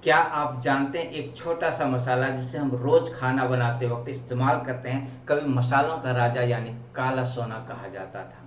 क्या आप जानते हैं एक छोटा सा मसाला जिसे हम रोज खाना बनाते वक्त इस्तेमाल करते हैं, कभी मसालों का राजा यानी काला सोना कहा जाता था।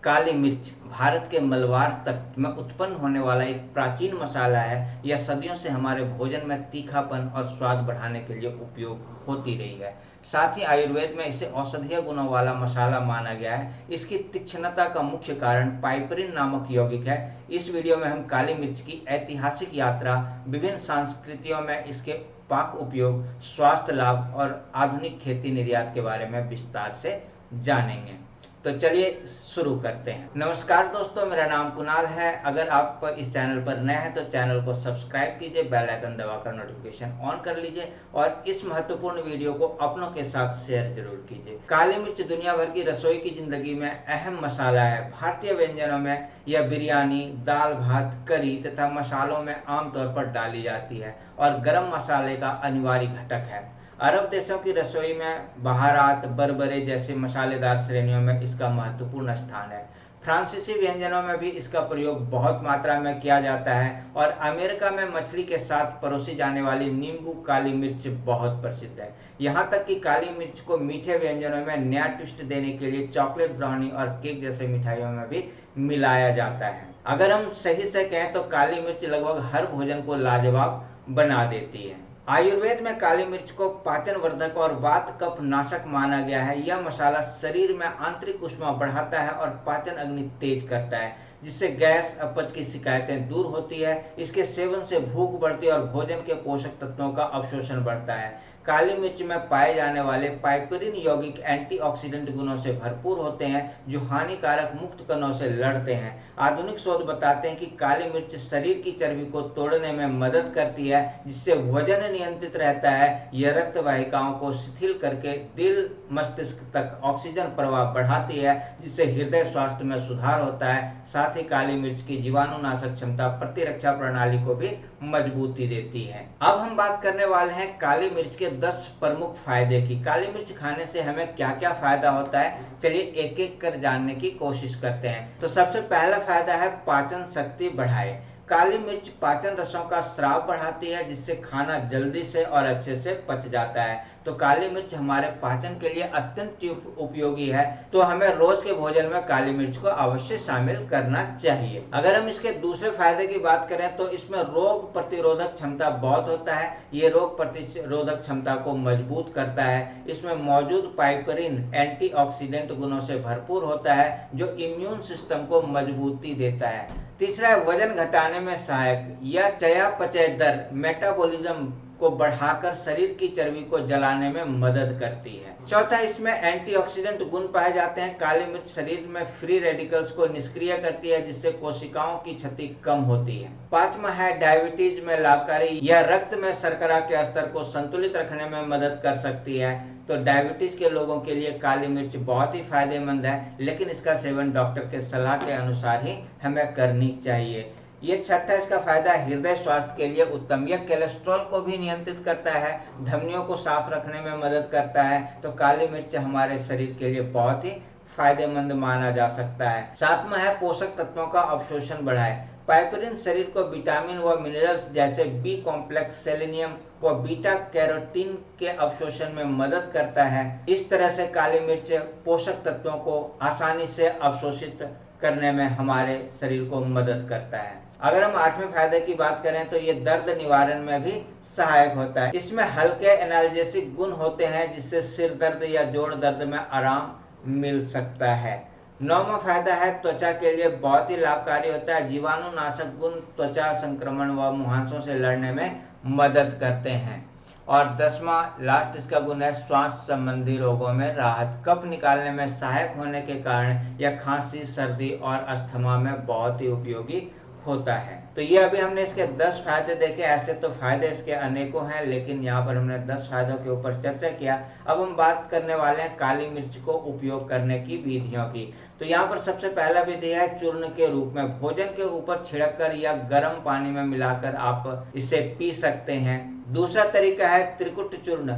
काली मिर्च भारत के मलबार तट में उत्पन्न होने वाला एक प्राचीन मसाला है। यह सदियों से हमारे भोजन में तीखापन और स्वाद बढ़ाने के लिए उपयोग होती रही है। साथ ही आयुर्वेद में इसे औषधीय गुणों वाला मसाला माना गया है। इसकी तीक्ष्णता का मुख्य कारण पाइपरिन नामक यौगिक है। इस वीडियो में हम काली मिर्च की ऐतिहासिक यात्रा, विभिन्न संस्कृतियों में इसके पाक उपयोग, स्वास्थ्य लाभ और आधुनिक खेती निर्यात के बारे में विस्तार से जानेंगे। तो चलिए शुरू करते हैं। नमस्कार दोस्तों, मेरा नाम कुणाल है। अगर आप इस चैनल पर नए हैं तो चैनल को सब्सक्राइब कीजिए, बेल आइकन दबाकर नोटिफिकेशन ऑन कर लीजिए और इस महत्वपूर्ण वीडियो को अपनों के साथ शेयर जरूर कीजिए। काली मिर्च दुनिया भर की रसोई की जिंदगी में अहम मसाला है। भारतीय व्यंजनों में यह बिरयानी, दाल भात, करी तथा मसालों में आमतौर पर डाली जाती है और गरम मसाले का अनिवार्य घटक है। अरब देशों की रसोई में बहारात, बरबरे जैसे मसालेदार श्रेणियों में इसका महत्वपूर्ण स्थान है। फ्रांसीसी व्यंजनों में भी इसका प्रयोग बहुत मात्रा में किया जाता है और अमेरिका में मछली के साथ परोसी जाने वाली नींबू काली मिर्च बहुत प्रसिद्ध है। यहाँ तक कि काली मिर्च को मीठे व्यंजनों में नया ट्विस्ट देने के लिए चॉकलेट ब्राउनी और केक जैसे मिठाइयों में भी मिलाया जाता है। अगर हम सही से कहें तो काली मिर्च लगभग हर भोजन को लाजवाब बना देती है। आयुर्वेद में काली मिर्च को पाचन वर्धक और वात कफ नाशक माना गया है। यह मसाला शरीर में आंतरिक ऊष्मा बढ़ाता है और पाचन अग्नि तेज करता है, जिससे गैस, अपच की शिकायतें दूर होती है। इसके सेवन से भूख बढ़ती है और भोजन के पोषक तत्वों का अवशोषण बढ़ता है। काली मिर्च में पाए जाने वाले पाइपरिन यौगिक एंटीऑक्सीडेंट गुणों से भरपूर होते हैं, जो हानिकारक मुक्त कणों से लड़ते हैं। आधुनिक शोध बताते हैं कि काली मिर्च शरीर की चर्बी को तोड़ने में मदद करती है, जिससे वजन नियंत्रित रहता है। यह रक्त वाहिकाओं को शिथिल करके दिल मस्तिष्क तक ऑक्सीजन प्रवाह बढ़ाती है, जिससे हृदय स्वास्थ्य में सुधार होता है। साथ ही काली मिर्च की जीवाणुनाशक क्षमता प्रतिरक्षा प्रणाली को भी मजबूती देती है। अब हम बात करने वाले हैं काली मिर्च के 10 प्रमुख फायदे की। काली मिर्च खाने से हमें क्या क्या फायदा होता है, चलिए एक एक कर जानने की कोशिश करते हैं। तो सबसे पहला फायदा है पाचन शक्ति बढ़ाए। काली मिर्च पाचन रसों का स्राव बढ़ाती है, जिससे खाना जल्दी से और अच्छे से पच जाता है। तो काली मिर्च हमारे पाचन के लिए अत्यंत उपयोगी है, तो हमें रोज के भोजन में काली मिर्च को अवश्य शामिल करना चाहिए। अगर हम इसके दूसरे फायदे की बात करें तो इसमें रोग प्रतिरोधक क्षमता बहुत होता है। ये रोग प्रतिरोधक क्षमता को मजबूत करता है। इसमें मौजूद पाइपरिन एंटीऑक्सीडेंट गुणों से भरपूर होता है, जो इम्यून सिस्टम को मजबूती देता है। तीसरा है वजन घटाने में सहायक। यह चयापचय दर, मेटाबॉलिज्म को बढ़ाकर शरीर की चर्बी को जलाने में मदद करती है। चौथा, इसमें एंटीऑक्सीडेंट गुण पाए जाते हैं। काली मिर्च शरीर में फ्री रेडिकल्स को निष्क्रिय करती है, जिससे कोशिकाओं की क्षति कम होती है। पांचवा है डायबिटीज में लाभकारी। यह रक्त में शर्करा के स्तर को संतुलित रखने में मदद कर सकती है। तो डायबिटीज के लोगों के लिए काली मिर्च बहुत ही फायदेमंद है, लेकिन इसका सेवन डॉक्टर के सलाह के अनुसार ही हमें करनी चाहिए। ये छठा इसका फायदा हृदय स्वास्थ्य के लिए उत्तम। यह कोलेस्ट्रॉल को भी नियंत्रित करता है, धमनियों को साफ रखने में मदद करता है। तो काली मिर्च हमारे शरीर के लिए बहुत ही फायदेमंद माना जा सकता है। सातवां है पोषक तत्वों का अवशोषण बढ़ाए। पाइपरिन शरीर को विटामिन व मिनरल्स जैसे बी कॉम्प्लेक्स, सेलेनियम व बीटा कैरोटीन के अवशोषण में मदद करता है। इस तरह से काली मिर्च पोषक तत्वों को आसानी से अवशोषित करने में हमारे शरीर को मदद करता है। अगर हम आठवें फायदे की बात करें तो ये दर्द निवारण में भी सहायक होता है। इसमें हल्के एनाल्जेसिक गुण होते हैं, जिससे सिर दर्द या जोड़ दर्द में आराम मिल सकता है। नौवां फायदा है त्वचा के लिए बहुत ही लाभकारी होता है। जीवाणुनाशक गुण त्वचा संक्रमण व मुहांसों से लड़ने में मदद करते हैं। और 10वां लास्ट इसका गुण है श्वास संबंधी रोगों में राहत। कफ निकालने में सहायक होने के कारण यह खांसी, सर्दी और अस्थमा में बहुत ही उपयोगी होता है। तो ये अभी हमने इसके 10 फायदे देखे। ऐसे तो फायदे इसके अनेकों हैं, लेकिन यहाँ पर हमने 10 फायदों के ऊपर चर्चा किया। अब हम बात करने वाले हैं काली मिर्च को उपयोग करने की विधियों की। तो यहाँ पर सबसे पहला विधि है चूर्ण के रूप में। भोजन के ऊपर छिड़क कर या गर्म पानी में मिलाकर आप इसे पी सकते हैं। दूसरा तरीका है त्रिकुट चूर्ण।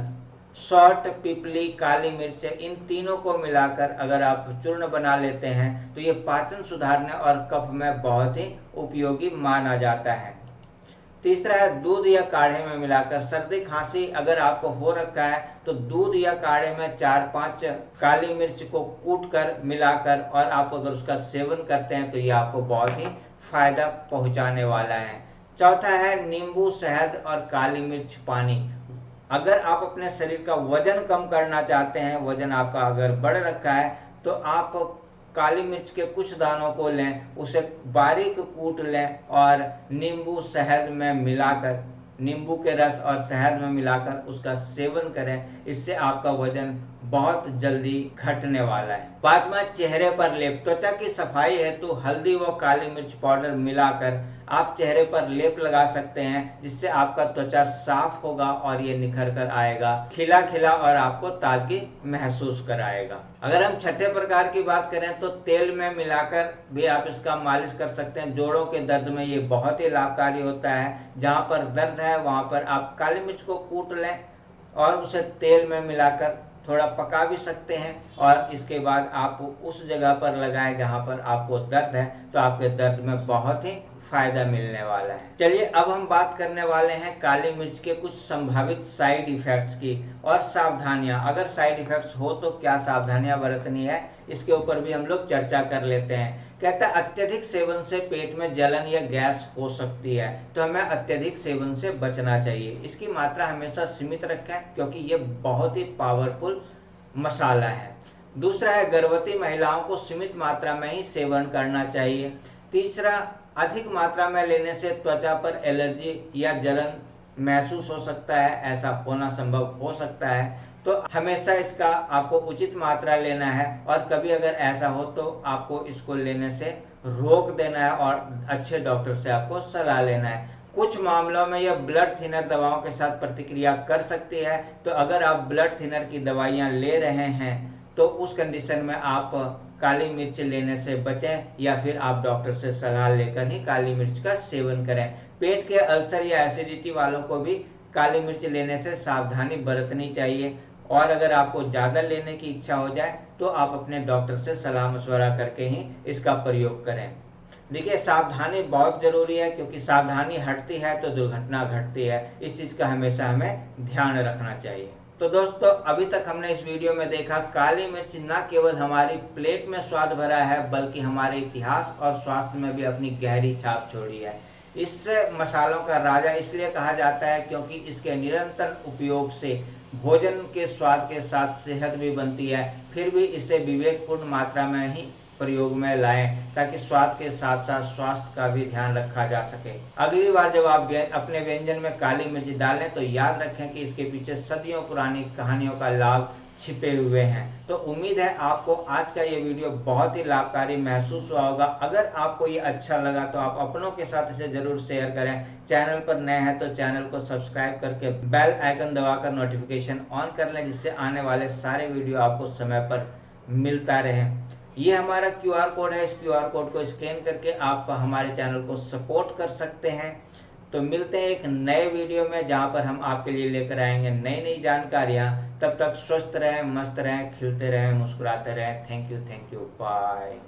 सौंठ, पिपली, काली मिर्च, इन तीनों को मिलाकर अगर आप चूर्ण बना लेते हैं तो ये पाचन सुधारने और कफ में बहुत ही उपयोगी माना जाता है। तीसरा है दूध या काढ़े में मिलाकर। सर्दी खांसी अगर आपको हो रखा है तो दूध या काढ़े में 4-5 काली मिर्च को कूट कर मिलाकर और आप अगर उसका सेवन करते हैं तो ये आपको बहुत ही फायदा पहुंचाने वाला है। चौथा है नींबू, शहद और काली मिर्च पानी। अगर आप अपने शरीर का वजन कम करना चाहते हैं, वजन आपका अगर बढ़ रखा है, तो आप काली मिर्च के कुछ दानों को लें, उसे बारीक कूट लें और नींबू शहद में मिलाकर, नींबू के रस और शहद में मिलाकर उसका सेवन करें। इससे आपका वजन बहुत जल्दी घटने वाला है। पांचवा, चेहरे पर लेप। त्वचा की सफाई हेतु हल्दी व काली मिर्च पाउडर मिलाकर आप चेहरे पर लेप लगा सकते हैं, जिससे आपका त्वचा साफ होगा और ये निखर कर आएगा, खिला खिला, और आपको ताजगी महसूस कराएगा। अगर हम छठे प्रकार की बात करें तो तेल में मिलाकर भी आप इसका मालिश कर सकते हैं। जोड़ों के दर्द में ये बहुत ही लाभकारी होता है। जहाँ पर दर्द है वहाँ पर आप काली मिर्च को कूट लें और उसे तेल में मिलाकर थोड़ा पका भी सकते हैं, और इसके बाद आप उस जगह पर लगाएं जहाँ पर आपको दर्द है, तो आपके दर्द में बहुत ही फायदा मिलने वाला है। चलिए अब हम बात करने वाले हैं काली मिर्च के कुछ संभावित साइड इफेक्ट्स की और सावधानियां। अगर साइड इफेक्ट्स हो तो क्या सावधानियां बरतनी है, इसके ऊपर भी हम लोग चर्चा कर लेते हैं। कहता है अत्यधिक सेवन से पेट में जलन या गैस हो सकती है, तो हमें अत्यधिक सेवन से बचना चाहिए। इसकी मात्रा हमेशा सीमित रखें क्योंकि ये बहुत ही पावरफुल मसाला है। दूसरा है गर्भवती महिलाओं को सीमित मात्रा में ही सेवन करना चाहिए। तीसरा, अधिक मात्रा में लेने से त्वचा पर एलर्जी या जलन महसूस हो सकता है, ऐसा होना संभव हो सकता है, तो हमेशा इसका आपको उचित मात्रा लेना है, और कभी अगर ऐसा हो तो आपको इसको लेने से रोक देना है और अच्छे डॉक्टर से आपको सलाह लेना है। कुछ मामलों में यह ब्लड थिनर दवाओं के साथ प्रतिक्रिया कर सकती है, तो अगर आप ब्लड थिनर की दवाइयाँ ले रहे हैं तो उस कंडीशन में आप काली मिर्च लेने से बचें, या फिर आप डॉक्टर से सलाह लेकर ही काली मिर्च का सेवन करें। पेट के अल्सर या एसिडिटी वालों को भी काली मिर्च लेने से सावधानी बरतनी चाहिए, और अगर आपको ज़्यादा लेने की इच्छा हो जाए तो आप अपने डॉक्टर से सलाह मशवरा करके ही इसका प्रयोग करें। देखिए, सावधानी बहुत ज़रूरी है, क्योंकि सावधानी हटती है तो दुर्घटना घटती है। इस चीज़ का हमेशा हमें ध्यान रखना चाहिए। तो दोस्तों, अभी तक हमने इस वीडियो में देखा काली मिर्च न केवल हमारी प्लेट में स्वाद भरा है, बल्कि हमारे इतिहास और स्वास्थ्य में भी अपनी गहरी छाप छोड़ी है। इस मसालों का राजा इसलिए कहा जाता है क्योंकि इसके निरंतर उपयोग से भोजन के स्वाद के साथ सेहत भी बनती है। फिर भी इसे विवेकपूर्ण मात्रा में ही प्रयोग में लाएं, ताकि स्वाद के साथ साथ स्वास्थ्य का भी ध्यान रखा जा सके। अगली बार जब आप अपने व्यंजन में काली मिर्च डालें तो याद रखें कि इसके पीछे सदियों पुरानी कहानियों का लाभ छिपे हुए हैं। तो उम्मीद है आपको आज का ये वीडियो बहुत ही लाभकारी महसूस हुआ होगा। अगर आपको ये अच्छा लगा तो आप अपनों के साथ इसे जरूर शेयर करें। चैनल पर नए हैं तो चैनल को सब्सक्राइब करके बेल आइकन दबाकर नोटिफिकेशन ऑन कर लें, जिससे आने वाले सारे वीडियो आपको समय पर मिलता रहे। ये हमारा QR कोड है, इस QR कोड को स्कैन करके आप हमारे चैनल को सपोर्ट कर सकते हैं। तो मिलते हैं एक नए वीडियो में, जहां पर हम आपके लिए लेकर आएंगे नई नई जानकारियां। तब तक स्वस्थ रहें, मस्त रहें, खिलते रहें, मुस्कुराते रहें। Thank you, bye.